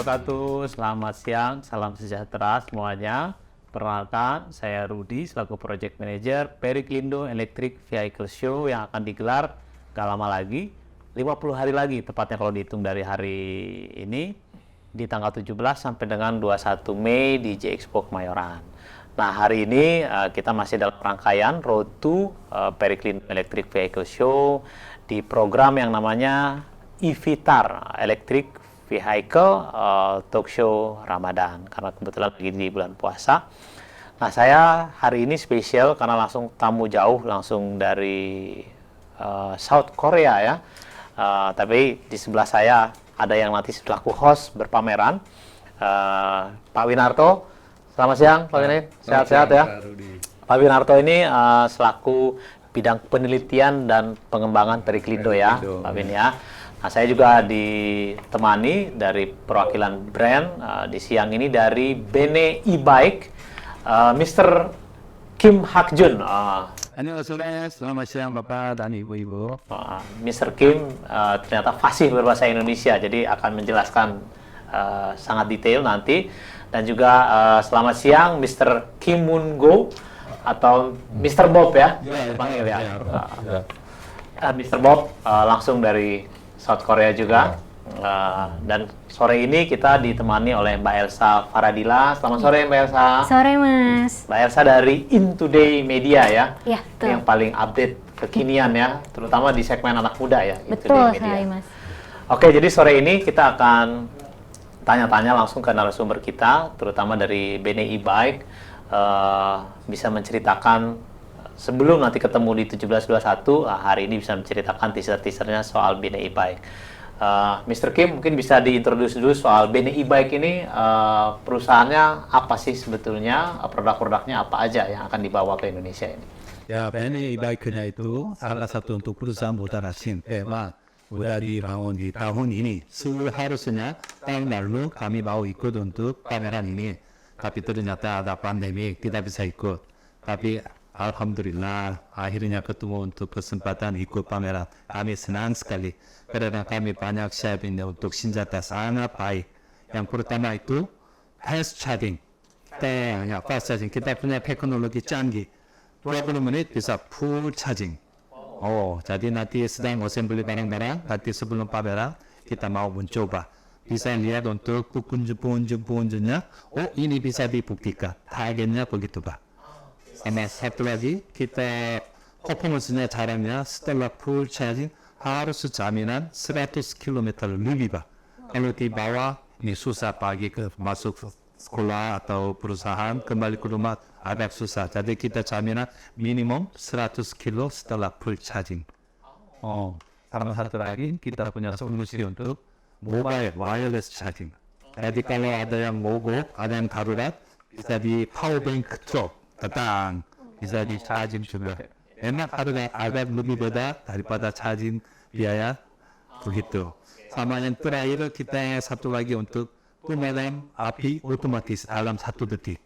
wabarakatuh. Selamat siang, salam sejahtera semuanya. Perkenalkan, saya Rudi selaku Project Manager Periklindo Electric Vehicle Show yang akan digelar gak lama lagi, 50 hari lagi tepatnya kalau dihitung dari hari ini, di tanggal 17 sampai dengan 21 Mei di J-Expo Kemayoran. Nah, hari ini kita masih dalam rangkaian Road to Periklindo Electric Vehicle Show di program yang namanya EVTAR, Electric Vehicle Talk Show Ramadan, karena kebetulan lagi di bulan puasa. Nah, saya hari ini spesial karena langsung tamu jauh langsung dari South Korea ya. Tapi di sebelah saya ada yang nanti selaku host berpameran, Pak Winarto. Selamat siang, Pak Winarto. Sehat-sehat ya. Pak Winarto ini selaku bidang penelitian dan pengembangan Periklindo ya, Pak Win ya. Nah, saya juga ditemani dari perwakilan brand di siang ini dari Bene E-Bike, Mr. Kim Hakjun. 안녕하세요. selamat siang Bapak dan Ibu-Ibu. Mr. Kim ternyata fasih berbahasa Indonesia, jadi akan menjelaskan sangat detail nanti. Dan juga selamat siang Mr. Kim Moon Go atau Mr. Bob ya, panggil ya. Mr. Bob langsung dari South Korea juga. Dan sore ini kita ditemani oleh Mbak Elsa Faradila. Selamat sore Mbak Elsa. Sore Mas. Mbak Elsa dari In Today Media ya. Iya, betul. Yang paling update kekinian ya, terutama di segmen anak muda ya. Betul sekali Mas. Oke, jadi sore ini kita akan tanya-tanya langsung ke narasumber kita, terutama dari Bene E-Bike, bisa menceritakan sebelum nanti ketemu di 1721, hari ini bisa menceritakan teaser-teasernya soal Bene E-Bike. Mr. Kim mungkin bisa diintroduce dulu soal Bene E-Bike ini, perusahaannya apa sih sebetulnya, produk-produknya apa aja yang akan dibawa ke Indonesia ini? Ya, Bene E-Bikenya itu salah satu untuk perusahaan motor asing. Udah dibangun di tahun ini. Seharusnya tahun lalu kami mau ikut untuk pameran ini. Tapi ternyata ada pandemi, tidak bisa ikut. Tapi Alhamdulillah, akhirnya ketemu untuk kesempatan ikut pameran. Kami senang sekali. Karena kami banyak siapin untuk senjata sangat baik. Yang pertama itu fast charging. Fast charging. Kita punya teknologi canggih. 20 menit bisa full charging. Jadi nanti sedang assembly barang-barang. Nanti sebelum pameran kita mau mencoba. Bisa lihat untuk punju-punjunya. Ini bisa dibuktikan. Targetnya begitu Pak. satu lagi kita performancenya 잘하면 setelah full charging harus jaminan 100 km lebih Pak. Kalau di bawah ini susah pagi masuk sekolah atau perusahaan kembali ke rumah agak susah. Jadi kita jaminan minimum 100 km setelah full charging. Sama satu lagi kita punya solusi untuk mobile wireless charging. Jadi kalau ada yang mogok, ada yang darurat bisa di power bank drop. Datang bisa di charging juga. Enak harga agak lebih beda daripada charging biaya begitu. Sama yang terakhir kita satu lagi untuk pemadam api otomatis dalam 1 detik.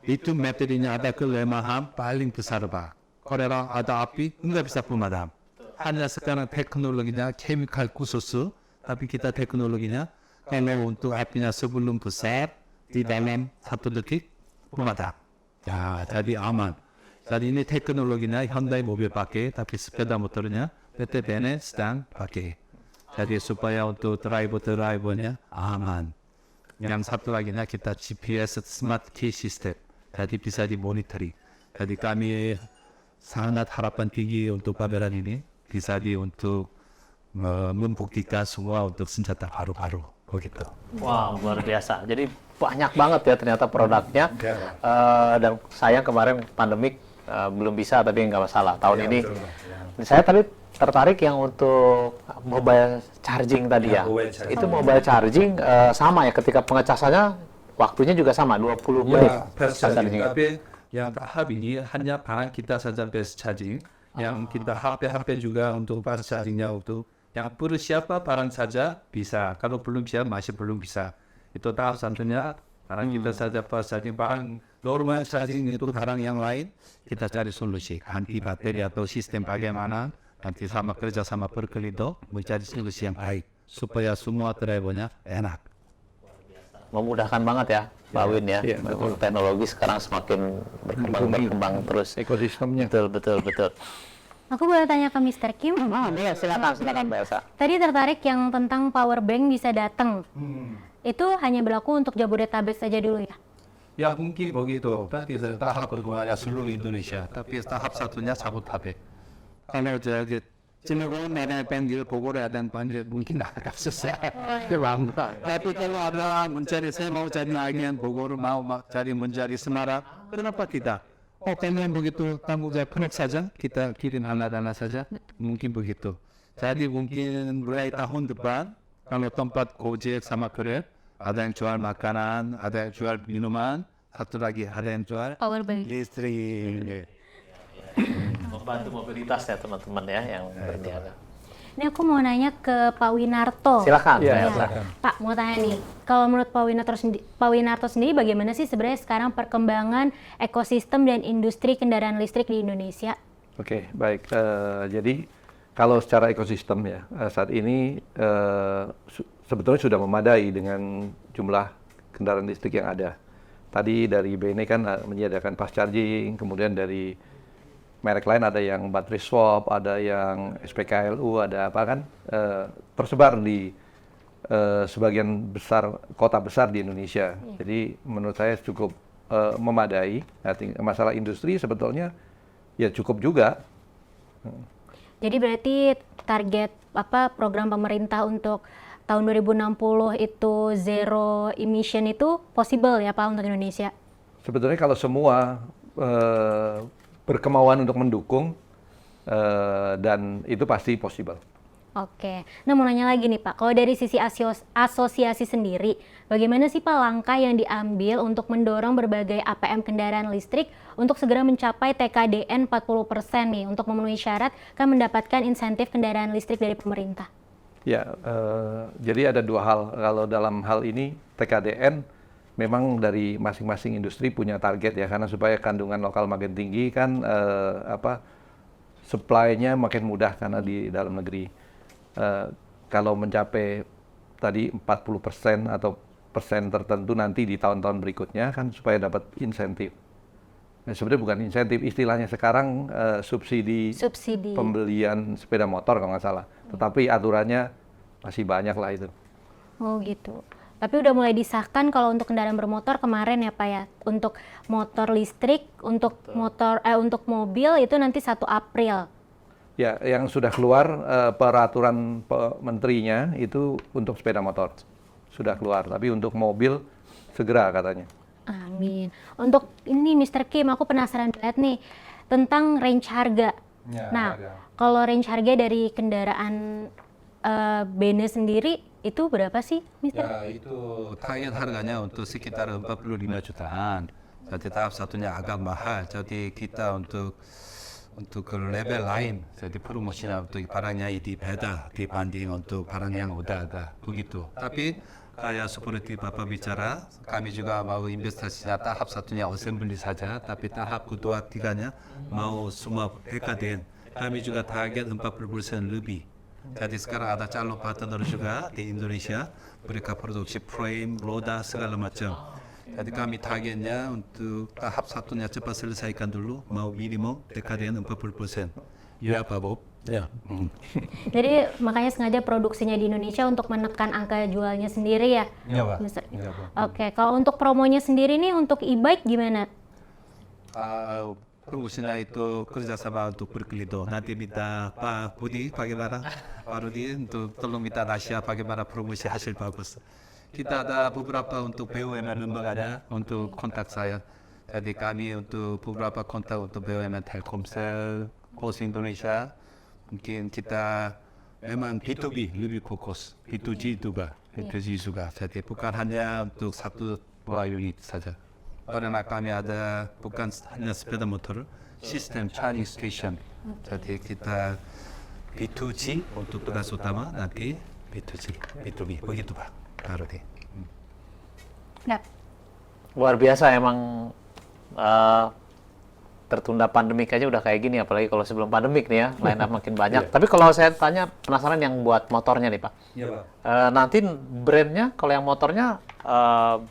Itu materinya ada kelemahan paling besar Pak. Kalau ada api nggak bisa pemadam. Hanya sekarang teknologinya chemical khusus, tapi kita teknologinya kalau untuk apinya sebelum besar di dalam 1 detik pemadam. Ya, jadi aman. Jadi ini teknologinya Hyundai mobil pakai, tapi sepeda motornya PT Bene sedang pakai. Jadi supaya untuk drivernya aman. Yang satu lagi kita GPS Smart Key System. Jadi bisa dimonitoring. Jadi kami sangat harapan tinggi untuk pameran ini bisa untuk membuktikan semua untuk senjata baru-baru. Begitu. Wow, luar biasa. Jadi banyak banget ya ternyata produknya. Dan sayang kemarin pandemik belum bisa, tapi nggak masalah. Tahun ini saya tadi tertarik yang untuk mobile charging tadi ya. Itu mobile charging sama ya, ketika pengecasannya waktunya juga sama 20 menit. Fast charging. Tapi yang tahap ini hanya barang kita saja fast charging. Yang kita HP juga untuk fast chargingnya untuk yang perlu siapa barang saja bisa. Kalau belum siap masih belum bisa. Itu tahap satunya. Barang kita saja fast charging, barang normal charging itu barang yang lain kita cari solusi. Ganti baterai atau sistem bagaimana nanti sama kerja sama Perklindo mencari solusi yang baik supaya semua drivernya enak. memudahkan banget ya, Pak Win ya. Iya, betul. Teknologi sekarang semakin berkembang terus. Ekosistemnya. Betul. Aku boleh tanya ke Mr. Kim? Iya, silakan Mbak Elsa. Tadi tertarik yang tentang power bank bisa datang. Itu hanya berlaku untuk Jabodetabek saja dulu ya? Ya mungkin begitu. Berarti tahap kedua seluruh Indonesia. Tapi tahap satunya Jabodetabek. Karena jadi cenderung nenek pengen 보고를 해야 되는 반대 mungkin agak susah. Tapi kalau ada mencari saya mau cari agen 보고를 mau cari mencari semarak, kenapa tidak? Oh pengen begitu tanggung jawab penuh saja, kita kirim dana saja, mungkin begitu. Jadi mungkin mulai tahun depan kalau tempat Gojek sama Grab ada yang jual makanan, ada yang jual minuman, satu lagi ada yang jual Power bank. listrik. Membantu mobilitas ya teman-teman ya yang berniaga. Ini aku mau nanya ke Pak Winarto. Silakan. Iya, Mbak Elsa. silakan. Pak, mau tanya nih, kalau menurut Pak Winarto sendiri bagaimana sih sebenarnya sekarang perkembangan ekosistem dan industri kendaraan listrik di Indonesia? Oke, baik. Jadi kalau secara ekosistem ya, saat ini sebetulnya sudah memadai dengan jumlah kendaraan listrik yang ada. Tadi dari BNE kan menyediakan fast charging, kemudian dari merek lain ada yang baterai swap, ada yang SPKLU, ada apa kan, tersebar di sebagian besar kota besar di Indonesia. Jadi menurut saya cukup memadai. Nah, masalah industri sebetulnya ya cukup juga. Jadi berarti target program pemerintah untuk tahun 2060 itu zero emission itu possible ya Pak untuk Indonesia? Sebetulnya kalau semua berkemauan untuk mendukung dan itu pasti possible. Oke, nah mau nanya lagi nih Pak, kalau dari sisi asosiasi sendiri, bagaimana sih Pak langkah yang diambil untuk mendorong berbagai APM kendaraan listrik untuk segera mencapai TKDN 40% nih, untuk memenuhi syarat kan mendapatkan insentif kendaraan listrik dari pemerintah? Ya, jadi ada dua hal. Kalau dalam hal ini TKDN memang dari masing-masing industri punya target ya, karena supaya kandungan lokal makin tinggi kan supply-nya makin mudah karena di dalam negeri. Kalau mencapai tadi 40% atau persen tertentu nanti di tahun-tahun berikutnya kan supaya dapat insentif. Nah, sebenarnya bukan insentif, istilahnya sekarang subsidi pembelian sepeda motor kalau nggak salah. Tetapi aturannya masih banyak lah itu. Oh gitu. Tapi udah mulai disahkan kalau untuk kendaraan bermotor kemarin ya Pak ya. Untuk motor listrik, untuk untuk mobil itu nanti 1 April. Ya, yang sudah keluar peraturan menterinya itu untuk sepeda motor. Sudah keluar, tapi untuk mobil segera katanya. Amin. Untuk ini Mr. Kim, aku penasaran banget nih tentang range harga. Ya, nah, kalau range harga dari kendaraan BNE sendiri itu berapa sih, Mr. Ya, itu target harganya untuk sekitar 45 jutaan. Jadi tahap satunya agak mahal. Jadi kita untuk ke level lain, jadi promosinya untuk barangnya itu beda dibanding untuk barang yang udah ada begitu. Tapi kayak seperti Bapak bicara, kami juga mau investasinya tahap satunya assembly saja, tapi tahap kedua, tiganya mau semua PKDN. Kami juga target 40% lebih. Jadi sekarang ada calon partner juga di Indonesia, mereka produksi frame, roda segala macam. Jadi kami targetnya untuk tahap satunya cepat selesaikan dulu, mau minimum TKDN 40%. Ya Pak Bob. Ya. Jadi makanya sengaja produksinya di Indonesia untuk menekan angka jualnya sendiri ya? Iya Pak. Ya, Oke, kalau untuk promonya sendiri nih untuk e-bike gimana? promosinya itu kerjasama untuk Berkeley-do. Nanti minta Pak Budi bagaimana, Pak Rudi untuk tolong minta Nasya bagaimana promosi hasil bagus. Kita ada beberapa untuk BUMN lembaganya untuk kontak saya. Jadi kami untuk beberapa kontak untuk BUMN Telkomsel, Pos Indonesia. Mungkin kita memang B2B lebih fokus, B2G juga, B2G juga. Jadi bukan hanya untuk satu dua unit saja. Karena kami ada bukan hanya sepeda motor, sistem charging station. Jadi kita B2G untuk tugas utama, nanti B2G, B2B. Begitu Pak. Rudi. Nggak. Luar biasa emang tertunda pandemik aja udah kayak gini, apalagi kalau sebelum pandemik nih ya, line up makin banyak. Tapi kalau saya tanya, penasaran yang buat motornya nih Pak. Iya Pak. Nanti brandnya, kalau yang motornya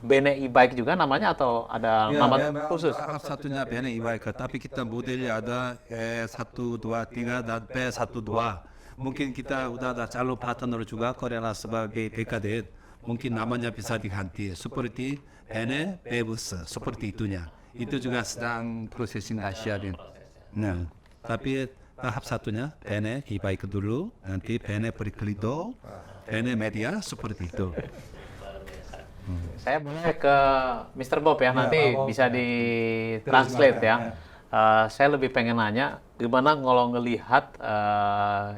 Bene e-bike juga namanya atau ada nama khusus? Salah satunya Bene e-bike, tapi kita modelnya ada E1, 2, 3 dan B12. Mungkin kita udah ada calon partner juga Korea sebagai dekade. Mungkin namanya bisa diganti seperti Bene Bebus seperti itunya. Itu juga sedang prosesin Asiarin. Nah, tapi tahap satunya Bene e-bike dulu, nanti Bene Periklido, Bene Media seperti itu. Saya boleh ke Mr. Bob ya, nanti bisa di-translate ya. Saya lebih pengen nanya, gimana kalau ngelihat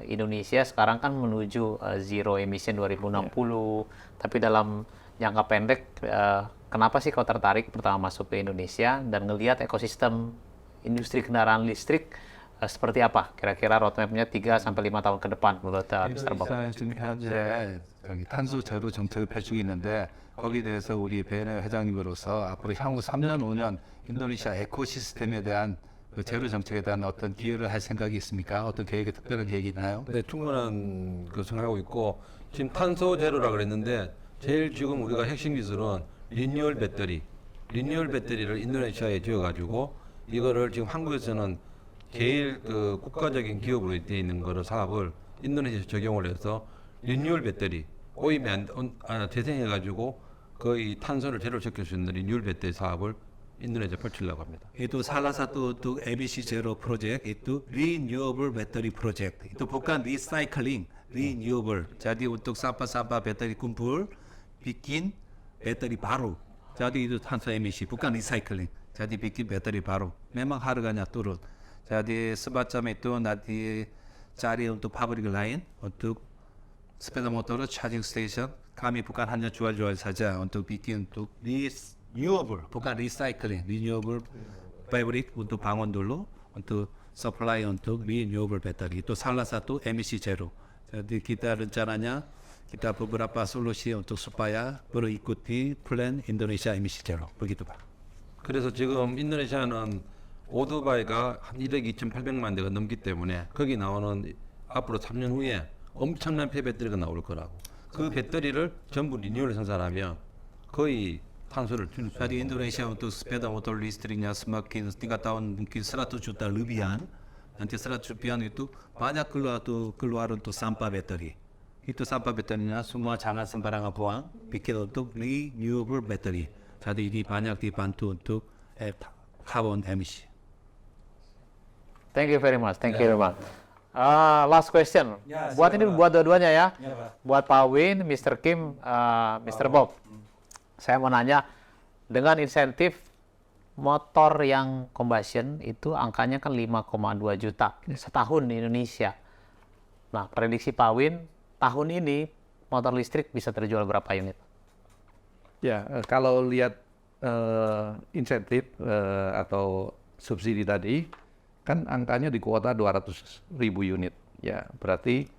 Indonesia sekarang kan menuju zero emission 2060, tapi dalam jangka pendek, kenapa sih kau tertarik pertama masuk ke Indonesia dan ngelihat ekosistem industri kendaraan listrik seperti apa? Kira-kira roadmap-nya 3-5 tahun ke depan menurut Mr. Bob? 인도네시아에 지금 현재 여기 탄소 제로 정책을 펼치고 있는데 거기에 대해서 우리 베네 회장님으로서 앞으로 향후 3년, 5년 인도네시아 에코시스템에 대한 그 제로 정책에 대한 어떤 기여를 할 생각이 있습니까? 어떤 계획이 특별한 계획이 있나요? 네, 충분한 그 생각하고 있고 지금 탄소 제로라 그랬는데 제일 지금 우리가 핵심 기술은 리뉴얼 배터리를 인도네시아에 지어가지고 이거를 지금 한국에서는 제일 그 국가적인 기업으로 되어 있는 거를 사업을 인도네시아에 적용을 해서 리뉴얼 배터리 오염이 재생해가지고 거의 탄소를 제로 시킬 수 있는 리뉴얼 배터리 사업을 인도네시아에 펼치려고 합니다. Itu salah satu untuk ABC Zero Project itu Renewable Battery Project. Itu bukan recycling, renewable. Jadi untuk sampah-sampah bateri kumpul, bikin bateri baru. Jadi itu 탄소 emisi, bukan recycling. Jadi bikin bateri baru. Memang harganya turun. Jadi semacam itu nanti cari untuk pabrik lain, untuk sepeda motor charging station. Kami bukan hanya jual-jual saja untuk bikin untuk renewable, bukan recycling, renewable pabrik untuk bangun dulu, untuk supply untuk renewable battery. Itu salah satu emisi zero. Jadi kita rencananya kita beberapa solusi untuk supaya berikuti plan Indonesia emisi zero. Begitu Pak. 그래서 지금 인도네시아는 오토바이가 한 1억 2,800만 대가 넘기 때문에 거기 나오는 앞으로 3년 후에 엄청난 폐배터리가 나올 거라고. 그 배터리를 전부 리뉴얼을 생산하면 거의 탄소를 줄일 수 Tadi 있는 Indonesia untuk sepeda motor listriknya semakin 3 tahun mungkin 100 juta lebihan. Nanti 100 jutaan itu banyak keluar untuk sampah bateri. Itu sampah baterinya semua jangan sembarangan buang, bikin untuk renewable battery. Jadi ini banyak dibantu untuk carbon emisi. Thank you very much. Last question. Buat ini buat dua-duanya ya. Buat Pak Win, Mr. Kim, Mr. Bob. Saya mau nanya, dengan insentif motor yang combustion itu angkanya kan 5,2 juta setahun di Indonesia. Nah, prediksi Pak Win, tahun ini motor listrik bisa terjual berapa unit? Ya, kalau lihat insentif atau subsidi tadi, kan angkanya di kuota 200.000 unit. Ya, berarti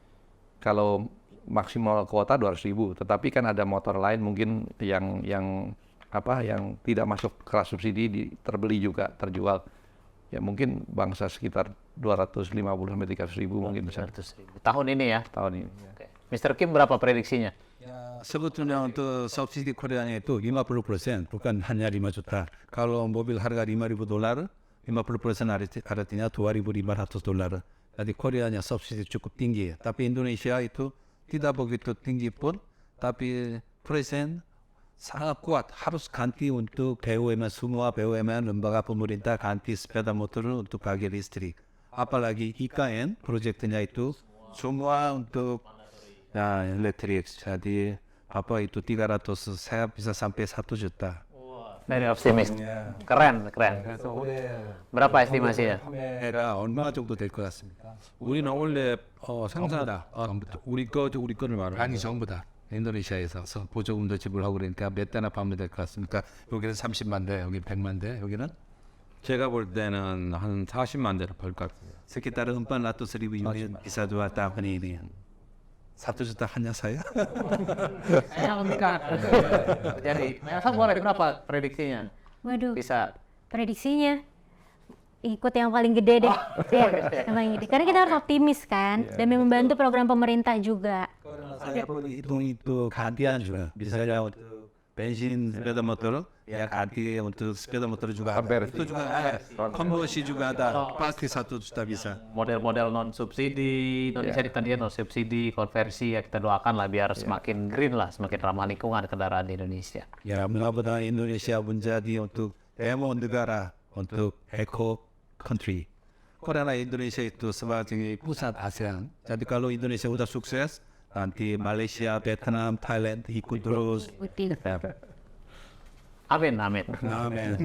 kalau maksimal kuota 200.000, tetapi kan ada motor lain mungkin yang tidak masuk kelas subsidi terbeli juga, terjual. Ya mungkin bangsa sekitar 250 sampai 300.000 mungkin bisa. 200.000. Tahun ini ya? Tahun ini. Ya. Oke. Mr. Kim berapa prediksinya? sebetulnya untuk subsidi Koreanya itu 50%, bukan hanya 5 juta. Kalau mobil harga $5,000, 50% artinya $2,500. Jadi Koreanya subsidi cukup tinggi. Tapi Indonesia itu tidak begitu tinggi pun, tapi present sangat kuat. Harus ganti untuk BUMN, semua BUMN, lembaga pemerintah ganti sepeda motor untuk bagi listrik. Apalagi IKN proyeknya itu semua untuk elektrik. Jadi apa itu 300, saya bisa sampai 1 juta. Very optimis. Keren. berapa estimasinya? 판매가 얼마 정도 될 것 같습니까? 우리는 원래 생산 우리 거를 말하는 아니 전부 다 인도네시아에서 보조금도 지불하고 그러니까 몇 대나 판매될 것 같습니까? 여기는 30만 대, 여기 100만 대, 여기는 제가 볼 때는 한 40만 대를 벌 것 같아요. sekitar 400.000 unit bisa 2 tahun ini. 1 juta hanya saya. Saya mengikat. Jadi, Elsa boleh berapa prediksinya? Waduh, Bisa prediksinya ikut yang paling gede deh. Yang paling gede. Karena kita harus optimis kan, dan membantu program pemerintah juga. saya pun hitung itu gantian juga. Misalnya untuk bensin sepeda motor, ya ganti untuk sepeda motor juga ada. Konversi. Itu juga konversi juga ada. Pasti 1 juta bisa. Model-model non subsidi, Indonesia tadi non subsidi, konversi ya kita doakan lah biar semakin green lah, semakin ramah lingkungan kendaraan di Indonesia. Ya mudah-mudahan Indonesia menjadi untuk demo negara untuk eco country. Karena Indonesia itu sebagai pusat ASEAN. Jadi kalau Indonesia udah sukses, nanti Malaysia, Vietnam, Thailand ikut terus. Amin, amin. Amin.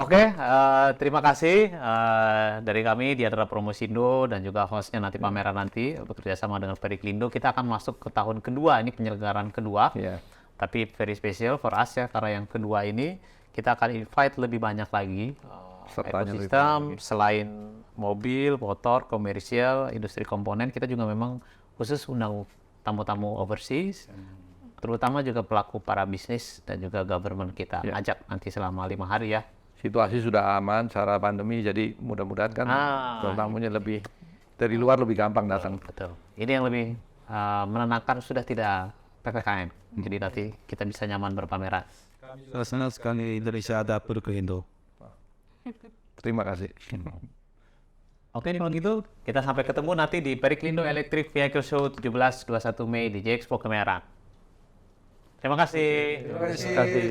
Oke, terima kasih dari kami di Adara Promosindo dan juga hostnya nanti pameran nanti bekerja sama dengan Periklindo. Kita akan masuk ke tahun kedua, ini penyelenggaraan kedua. Iya. Tapi very special for us ya, karena yang kedua ini kita akan invite lebih banyak lagi Pesertanya lebih ekosistem selain mobil, motor, komersial, industri komponen. Kita juga memang khusus undang tamu-tamu overseas, terutama juga pelaku para bisnis dan juga government kita ajak nanti selama 5 hari ya. Situasi sudah aman secara pandemi, jadi mudah-mudahan kan tamunya lebih dari luar lebih gampang datang. Betul. Ini yang lebih menenangkan, sudah tidak PPKM. Jadi nanti kita bisa nyaman berpameran. Senang sekali Indonesia ada Periklindo. Terima kasih. Oke, kalau gitu kita sampai ketemu nanti di Periklindo Electric Vehicle Show 17-21 Mei di J-Expo Kemayoran. Terima kasih. Terima kasih.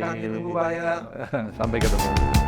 Sampai ketemu.